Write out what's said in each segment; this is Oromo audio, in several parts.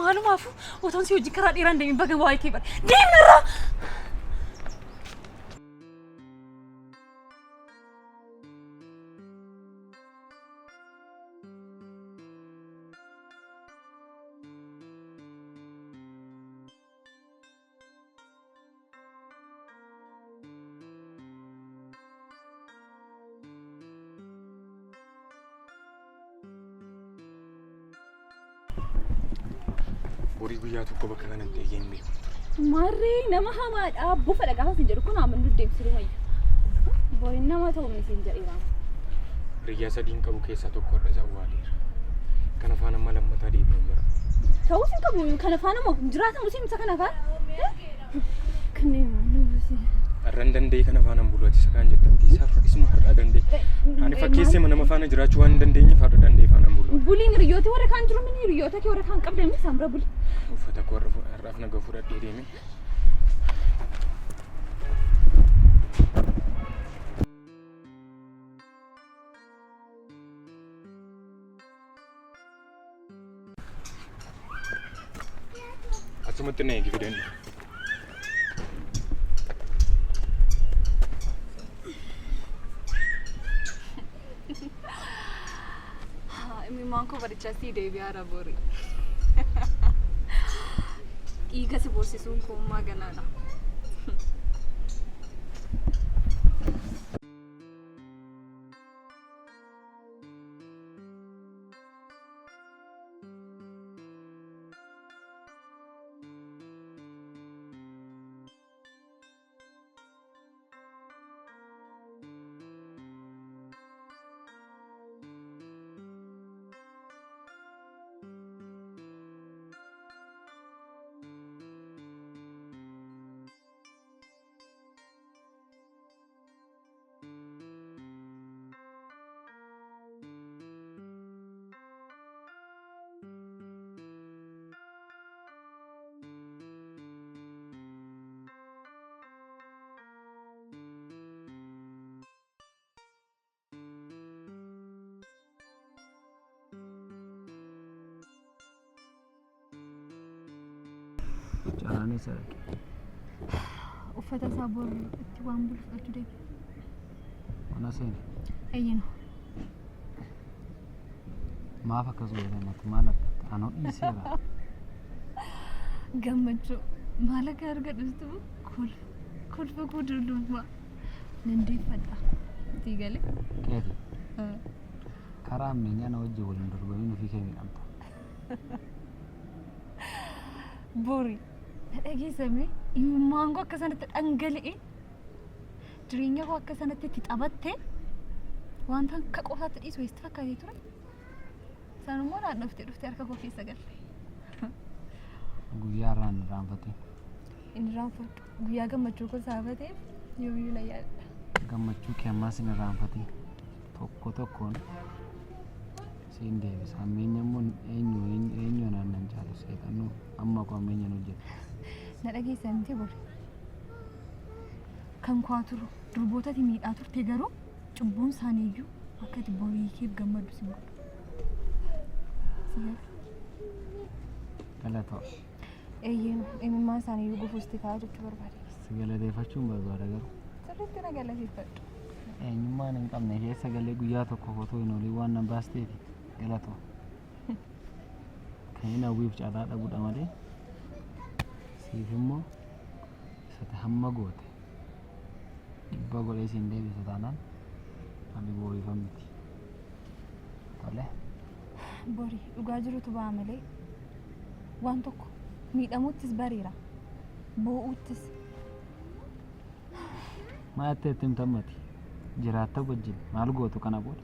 maalumaafuu otoon si hojii karaa dheeraan deemin baga waa'ee kee bare deemnarraa. Borii guyyaa tokko bakka kanatti eegeen beeku. Marree nama hamaadha bufa dhagaafaa sin jedhu kun amannu deemsiru wayya. Boriin nama ta'u sin jedheera. Riyyaa sadiin qabu keessaa tokko irra isa awwaaleera. Kana faana amma lammataa deebi'ee jira. Ta'uu sin qabu kana faana moo jiraata musi misa kana faan? Kanneen nuusi. Arran dandee kana faana buluuti isa kan jettanti isaa isuma har'a dandee. Ani fakkeessee nama faana jiraachuu waan dandeenyeef har'a dandee faana bulu. Buliin hiriyoota warra kaan jiru mini hiriyoota kee warra kaan qabdanii samra buli. Uffata koo har'aaf naga fudhadhee deeme. Asumatti na eegi fidanne. Manko barichasi deebi'aara boori. Dhiiga si borsisuun koommaa ganaadha. Carane sarki. Uffata sabor itti waan bulfatu deebi. Mana seen. Eeyyino. Maaf akkasuma jedhamatti maal akka anoo dhiiseera. Gammachuu maal akka argadhustu kolfa kudullummaa nandeeffadha. Itti galee. Keeti. Karaa ammayyaa na wajjin waliin dorgomii nufi kee miidhamta. Boori. Dhageessame imimmaan akka sanatti dhangala'e jireenya koo akka sanatti itti taphatte wanta akka qofaatti dhiisu itti fakkaatee ture. Sanummoo naan dhuftee harka koo keessa galte. Guyyaa irraan raanfatee. Inni raanfatu guyyaa gammachuu koo saafatee yoomiyyuu na yaadda. Gammachuu kee ammas inni raanfatee tokko tokkoon siin deebisa. Ammeenya immoo eenyu nan jaalu seeqannuu amma koo ammeenya hojjetu. Na dhageessamte boori. Kan kwaaturu durbootatti miidhaa turte garuu cubbuun isaaniiyyuu akka itti borii keef gammadu si godhu. Galatoo. Eenyummaan isaaniiyyuu gufuusti ta'a jechuu barbaade. Si galateeffachuun barbaada garuu. Sirriitti na galateeffadhu. Eenyummaan hin qabne keessa galee guyyaa tokko otoo hin oolin waan nan baasteefi galatoo. Kan hin hawwiif caalaa dhabuudha malee. Siif immoo isa hamma goote dhibba godhee siin deebisu taanaan ani boriifa miti. Tole. Borii dhugaa jirutu ba'a malee waan tokko miidhamuuttis bareera boo'uuttis. Maa itti himtammati jiraatta wajjin maal gootu kana booda?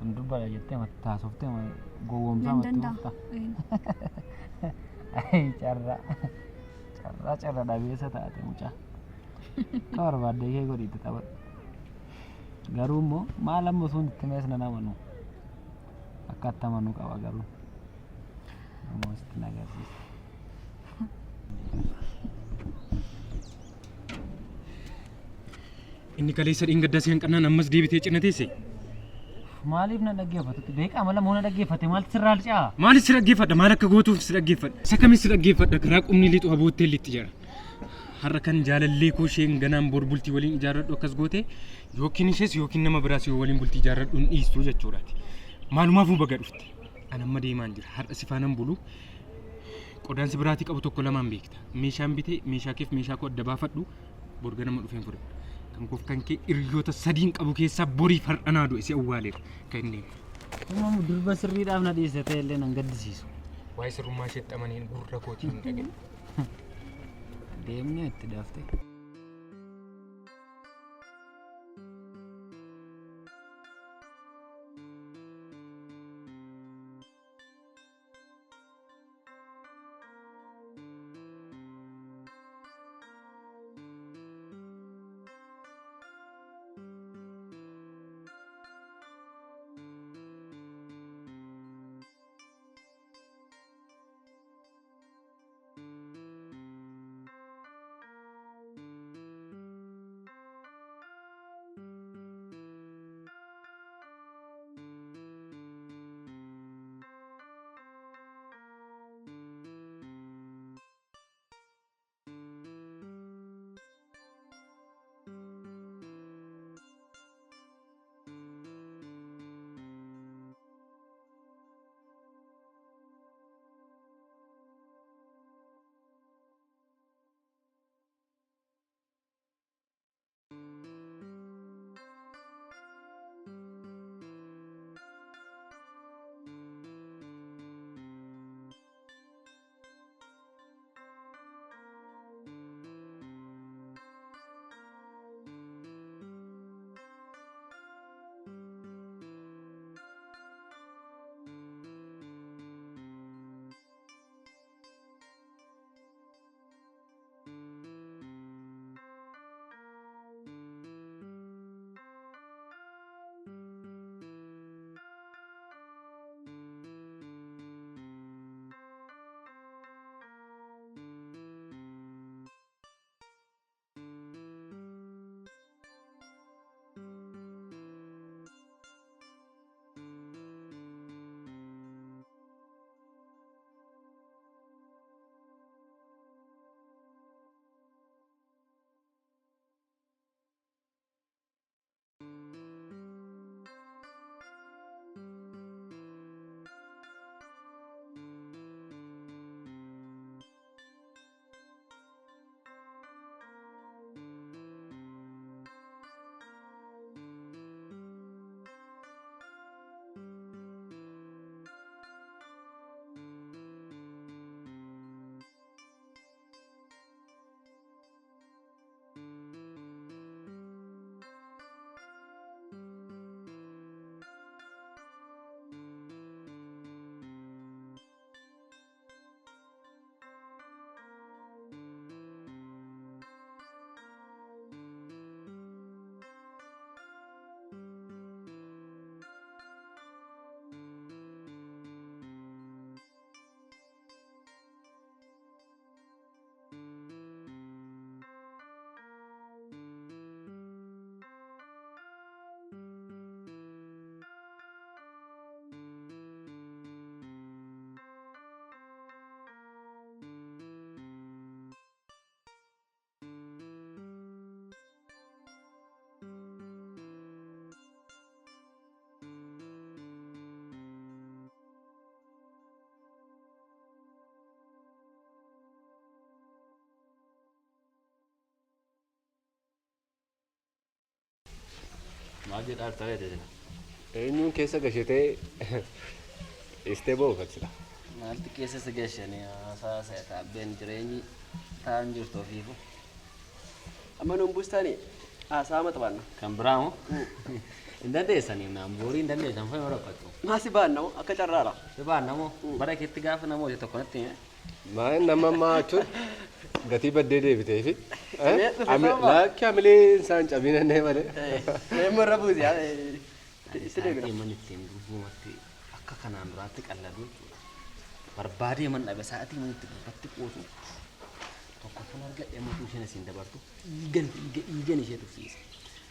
Hundubbadha jettee matti taasoftee gowwoomsaa matti mufta. Carra dhabeessa taate mucaa. Ka barbaaddee kee godhiitti taphadhu. Garuu immoo maal amma sun itti mees nan amanu. Akka itti amanuu qaba garuu. Namoo sitti nagarsiisa. Inni kaleessa dhingada seen qannaan ammas deebitee cina teesse. maaliif na dhaggeeffatu beekaa mala moona dhaggeeffate maal sirraal caa maal si dhaggeeffadha maal akka gootuuf si dhaggeeffadha isa kamiin si dhaggeeffadha karaa qubni lixu aboottee litti jira har'a kan jaalallee koo isheen ganaan borbultii waliin ijaarradhu akkas goote yookiin ishees yookiin nama biraas yoo waliin bultii ijaarradhu hin dhiistu jechuudhaati maalumaafuu baga dhufte ana amma deemaan jira har'a si faanan bulu qodaan si biraatii qabu tokko lamaan beekta meeshaan bitee meeshaa keef meeshaa koo adda baafadhu borga nama dhufeen fudhadhu kan koof kan kee hiriyoota sadiin qabu keessaa borii fardhanaa du'e si awwaaleera kan inni Mamu durba sirriidhaaf na dhiisate illee nan gaddisiisu. waa'ee sirrummaa isheetti amaniin gurra kootiin hin dhaga'e. Deemnee itti daaftee. Maal jedhaa ta'ee jira. Eenyuun keessa gashetee istee boofachila. Maalti keessa si gashanii haasaa seetaa abbeen jireenyi ta'an jirtu ofiifu. Amma nuun buustanii haasaa maxxanna. Kan biraa moo? Hin dandeessanii naan boorii hin dandeessan fayyoo rakkatu. Maasi baannamu akka carraadha. Si baannamoo bara keetti gaafa namoota tokko natti Maan nama maachuun gatii baddee deebitee fi lakki hamilee isaan cabinannee malee. Neemmoo irra buusi yaa. Isa deegna. Manni ittiin dubbumatti akka kanaan duraatti qalladuu barbaadee man dhabe sa'aatii man itti dubbatti qoosu tokko kan argadhe amma isheen asiin dabartu dhiigan ishee tufsiisa.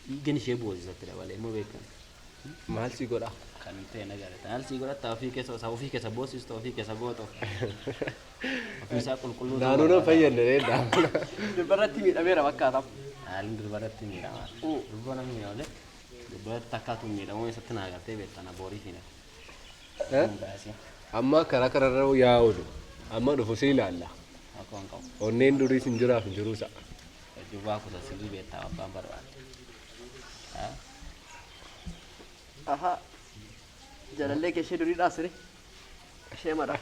Dhiigan ishee boosisatti dabalee immoo beekan. Maal si godha? Kan ta'e nagare. Maal si godha ofii keessa boosistu ofii keessa gootu. Ofii isaa qulqulluu. Naannoo na fayyadne daamna. Dubarratti miidhameera fakkaata. Haalli dubarratti miidhama. Dubboo namni miidhame dubarratti takkaatu miidhamu isatti naa galtee beektana boorii fiina. Amma karaa kararra yaa'uudhu. Amma dhufu si ilaalla. Akkuma qabu. Onneen durii sin jiraaf hin jiruusa. Jubaa kutaa sirrii beektaa abbaan barbaade. Aha. Jalallee kee ishee durii dhaasire. Ishee mara.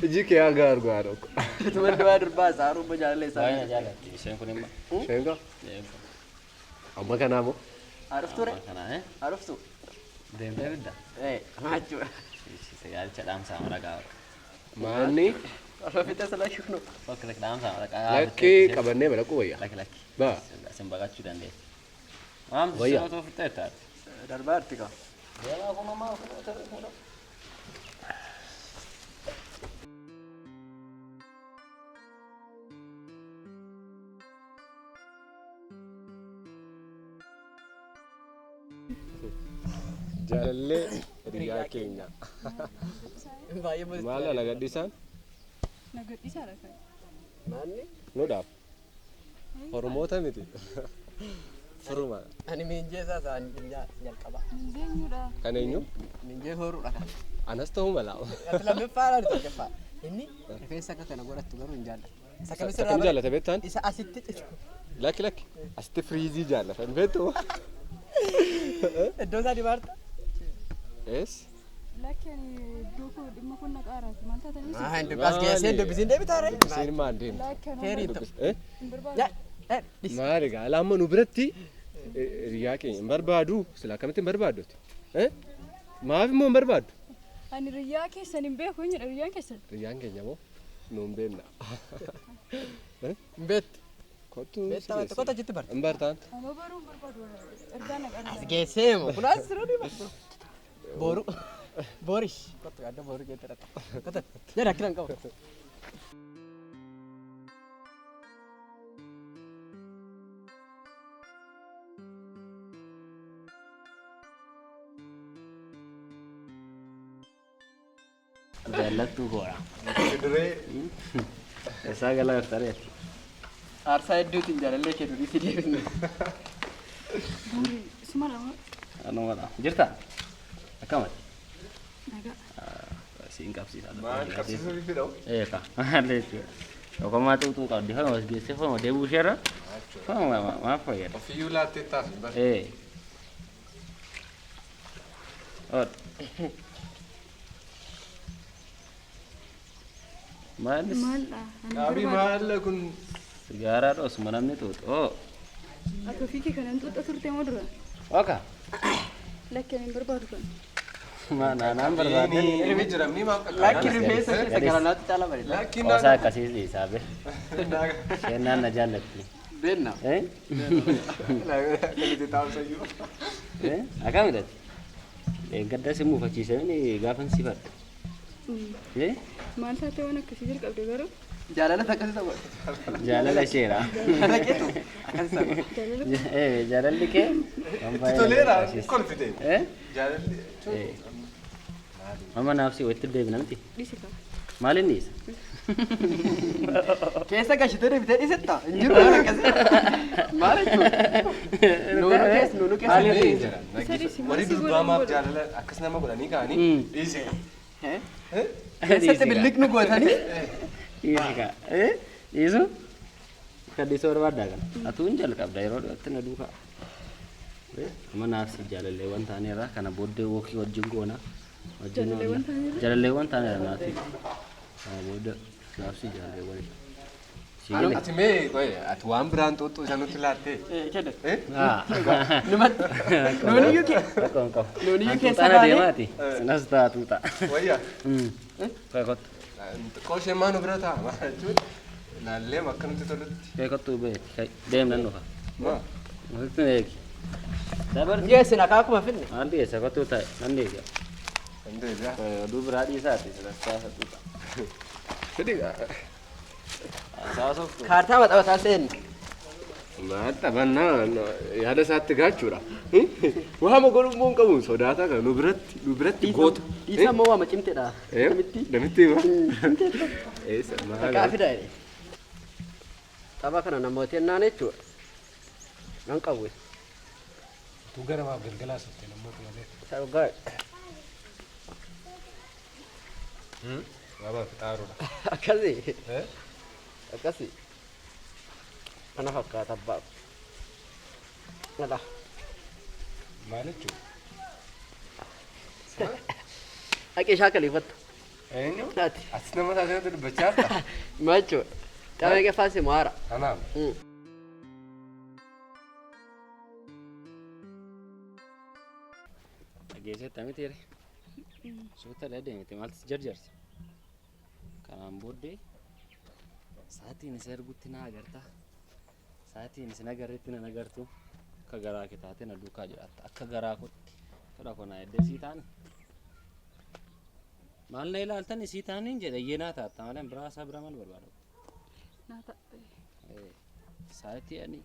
Iji kee haga arguu tokko. Tumalli waa durbaa isaa haruma jalallee isaa. Baay'ina jaalatti isheen kun immoo. Sheenga? Amma kanaa moo? Aruftuu re? Kana Aruftuu. deemtee bidda. Maachuu. Yaalicha dhaamsaa maragaa. Maanni? Arufite sala shuknu. Bakka dhaamsaa maragaa. Lakkii qabannee balaquu wayya. Lakki. Baa. Sin baqachuu dandeenya. Waan Wayya. bishaan otoo fixee taate. Darbaa arti qaba. Deemaa kun ammaa fuudhata. Jaalallee hiriyaa keenya. Baay'ee murtii. Maal ala gaddisaan? Nagadhiisaa dha kan. Maanni? Nudhaaf. Oromoota miti. Furuma. Ani miinjee isaa isaan jalqaba. Miizeenyudha. Kan eenyu? Miinjee horuudha kan. Anas ta'uu mala. Ati lammaffaa tokkoffaa. Inni rifeensa akka kana godhattu garuu hin jaallatu. Isa kamis Akkam jaallata beektaan? Isa asitti xixiqqoo. Lakki lakki. Asitti firiizii jaallatan beektu? Iddoo isaa dibaarta. Ees? Lakkeen iddoo koo dhimma kun naqaaraati. Maal taatanii Maa hin dubbaas geessee dubbisiin deebitaa re. Isiin maan deemu? lakkeen Feerii ta'u. hin barbaadu. Maali egaa alaamma nu biratti hiriyaa keenya hin barbaadu sila akkamitti hin barbaadduti? Maaf immoo hin barbaaddu? Ani riyyaa keessan hin beeku hin jedha riyyaan keessan. Hiriyaan keenya moo nu hin beekna. Hin beektu. Kottu Beektaa beektaa kota achitti bar. hin bartaan? Anoo baruu hin barbaadu. Ergaa naqaara. As geessee moo kun as sirrii diba. Boru. Borish. Kota adda boru geette dhaqqa. Kota. Jedha akkinan qabu. Jaallattuu goora. Isaa galaa iftareeti. Aarsaa hedduutiin jaalallee kee durii si deebisne. Isuma lama. Anumadha. Jirta? Akkamati? Nagaa. Siin qabsiisaa. Maal qabsiisuu fi fidhau? Eeka. Haalli jechuudha. Yookaan xuuxuu qabdi. Fama as geessee fama deebuu isheerra. Fama maal fayyada? Ofiyyuu laattee taaf hin barbaadu. Maalis Maaldha? Dhaabii maalla kun sigaaraa dhoosuma namni xuuxu. Ati ofii kee kanan xuuxa turte moo dura? Oka. Lakkeen hin barbaadu kan. Naanaan barbaadeen. ilmi jiramni maaf Lakki rifeensa keessa garanaatti caala bareeda. Lakki Osaa akkasiis dhiisaa be. Kennaan na jaallatti. Beenna. Nagati taa'umsayyuu. Akkamidhati? Gadda si muufachiisanii gaafan si fadha. Maal taatee waan akkasii jalqabde garuu? Jaalala akkasii ta'u. Jaalala isheera. Raqitu. Akkasii ta'u. Jaalalli kee. Toleera kolfite. Jaalalli. Amma naaf si walitti deebina miti. Dhiisi qaba. Maaliin dhiisa? Keessa gashitee deebitee dhiisetta. Hin jiru waan akkasii. Maal jechuudha? Nuunu keessa. Warri durbaamaaf jaalala akkas nama godhanii ka'anii dhiise. Keessatti billiqnu gootanii. Dhiisi ka. Dhiisu? Kadhiisuu barbaaddaa kana. Atuu hin jalqabda yeroo dhiyootti na duukaa. Amma naaf si jaalalleewwan taaneerra kana booddee wookii wajjin goona. Jaalalleewwan taaneerra? Jaalalleewwan taaneerra naati. Kana booda naaf si jaalalleewwan. Ati mee ati waan biraan xuuxxuu isa nutti laattee. Kedda. Numatti. Nuuniyyuu kee. Rakkoon qabu. Nuuniyyuu keessa Xuuxana baanee. deemaati. Sinas taatuuta. Wayyaa. Kottu. Xiqqoo ishee maa nu bira taa'a maal jechuudha. Naallee akka nutti tolutti. Kottu beeki. Deemnan dhufa. Maa? Walitti beeki. Dabarti. Geessin akaakuma finne. Maal dhiyeessa kottuu ta'e nan deebi'a. Kan deebi'a. Oduu biraa dhiisaati sinas taasisuuta. Fedhi Saasoftu. Kaartaa maxxanfataa seenne. Maatta bannaa yaada isaatti gaachuudha. Waama godhummoon qabu sodaata kan nu biratti goota. Dhiisa ammoo waama cimteedha. Namitti hima. Takkaa fidaa jedhe. Tapha kana namooti ennaan jechuudha. Nan qabu. Tu gara maa galgalaa sottee namoota malee. Sargaa. Waama fixaaruudha. Akkasii. Akkasii. Kana fakkaata abbaa. Nada. Maal jechuudha? Haqee shaakaliifattu. Eenyu? Naati. As nama taasisantu dubbachaa jirta? Maal jechuudha? Qabee qeeffaasi maara. Kanaaf. Dhageessetti miti jedhe. Suuta deemte maaltu jarjarti? Kanaan booddee sa'aatiin isa ergutti na agarta. Sa'aatiin isin agarreetti na agartu. Akka garaa kee taate na duukaa jiraatta. Akka garaa kootti fedha koo na eddee sii taane. Maal na ilaaltan sii taaniin jedhe yeenaa taatta malee biraa isaa bira maal barbaadu? Sa'aatii ani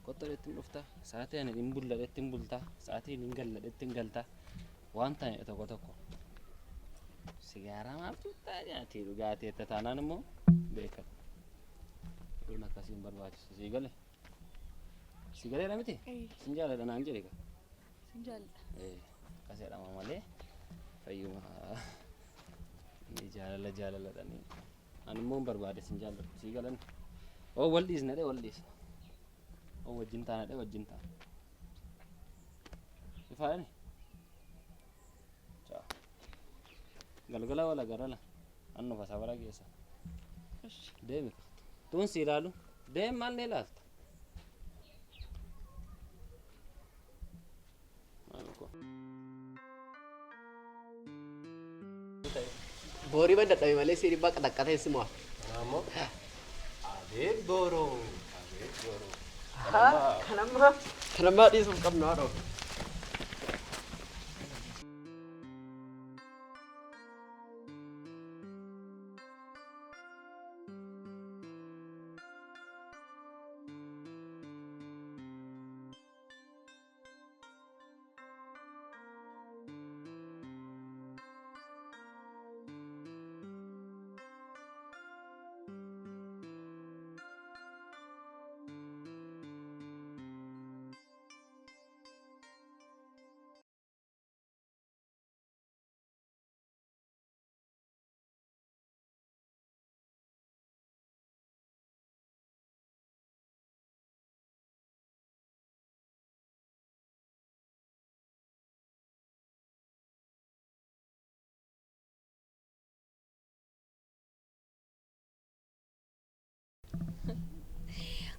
qottoodheetti hin dhufta. Sa'aatii ani hin bulladheetti hin bulta. Sa'aatii hin galladheetti hin galta. Waan ta'e tokko tokko. Sigaaraa maal tuttaa nyaatee dhugaatii itti taanaan immoo beekama. Kun akkasiin barbaachisu sii galee. Sii galee miti? Sin jaaladha naan jedhe ka. Sin jaaladha. Akkas jedhama malee fayyuma ni jaalaladhanii. Ani immoo barbaade sin jaaladhu sii galan. Oo wal dhiisna dhee wal dhiisna. Oo wajjin taana dhee wajjin taana. Ifaani? Ciao. Galgala wala garala. Annu fasabara keessa. Deemi. Tuun si ilaalu. Deem maal ni ilaalta? Boorii badda malee si dhibbaa qaxaqqatee si mo'a. Ammoo adeet booroo. Adeet booroo. Kanammaa dhiisuuf qabnu haa dhoofu.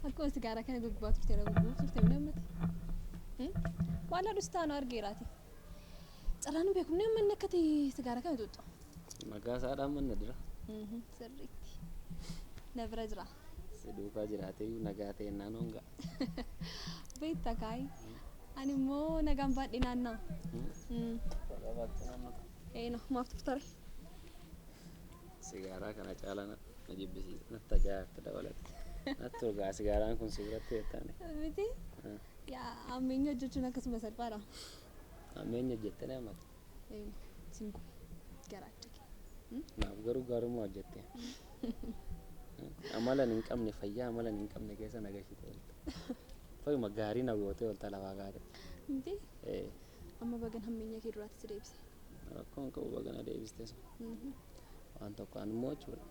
Akkuma sigaaraa kana gubbaa turte na gubbuu turte namatti. Waan adustaan argeeraati. Carraan beeku namni akkati sigaaraa kana tuttu. Maqaa isaadhaan manna dira. Sirriitti. Na bira jira. Si duukaa jiraatee nagaa ta'e naannoo ga'a. Beektaa kaayi. Ani immoo nagaan baadhee naannaa. Maaf turtare. Sigaaraa kana caalaa na jibbisiisa. Natti ajaa'ibta dabalate. Natti urgaa sigaaraan kun si biratti jettaane. Miti? Yaa ammeenya hojjechuun akkasuma salphaadha. Ammeenya hojjettanii hammata? Singu garaacha kee. Naaf garuu gaarummaa hojjette. Amalan hin qabne fayyaa amalan hin qabne keessa nagashite oolta. Fayyuma gaarii na gootee oolta lafaa gaarii. Miti? Amma bagan hammeenya kee duraatti si deebise. Rakkoon qabu bagana deebiste sun. Waan tokko an immoo jechuudha.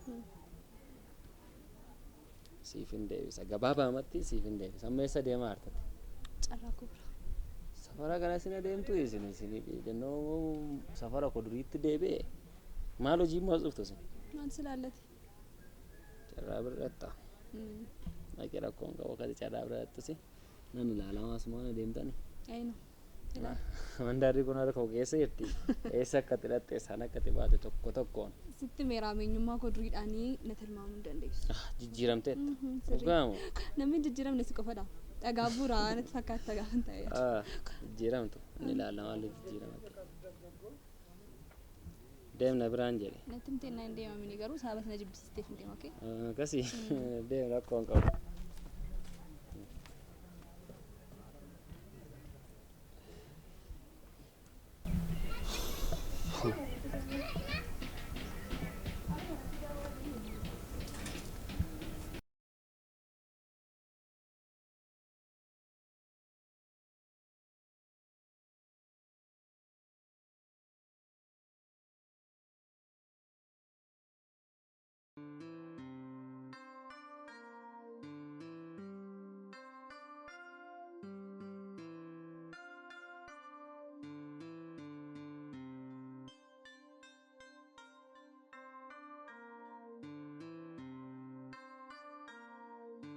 Siif hin deebisa. Gabaabaamatti siif hin deebisa. Amma eessa deemaa hartati? Carraa kubra. Safara kana isin adeemtu isin jennoo safara koo duriitti deebi'e. Maal hojii immoo as dhuftu isin? Maal si laallati? Carraa birratta. Dhaqee rakkoon qabu akkati carraa birrattusi. Nan ilaalamaa asumaan adeemtani. Ayino. Mandaarri kun harka koo keessa jirti. Eessa akka hidhatte eessaan akka baate tokko tokkoon. Sitti meeraameenyummaa koo duriidhaanii na tilmaamuu hin dandeessu. Jijjiiramteetta. Dhugaamu. Namni jijjiiramne si qofadha. Dhagaa bu'uuraa natti fakkaata gaafa ta'e. Jijjiiramtu. Inni ilaalamaa illee jijjiiramate. Deemna biraan jedhe. Natti mtee na hin deemamini garuu sababa sana jibbisiisteef hin deema. Akkasii deemna rakkoon qabu.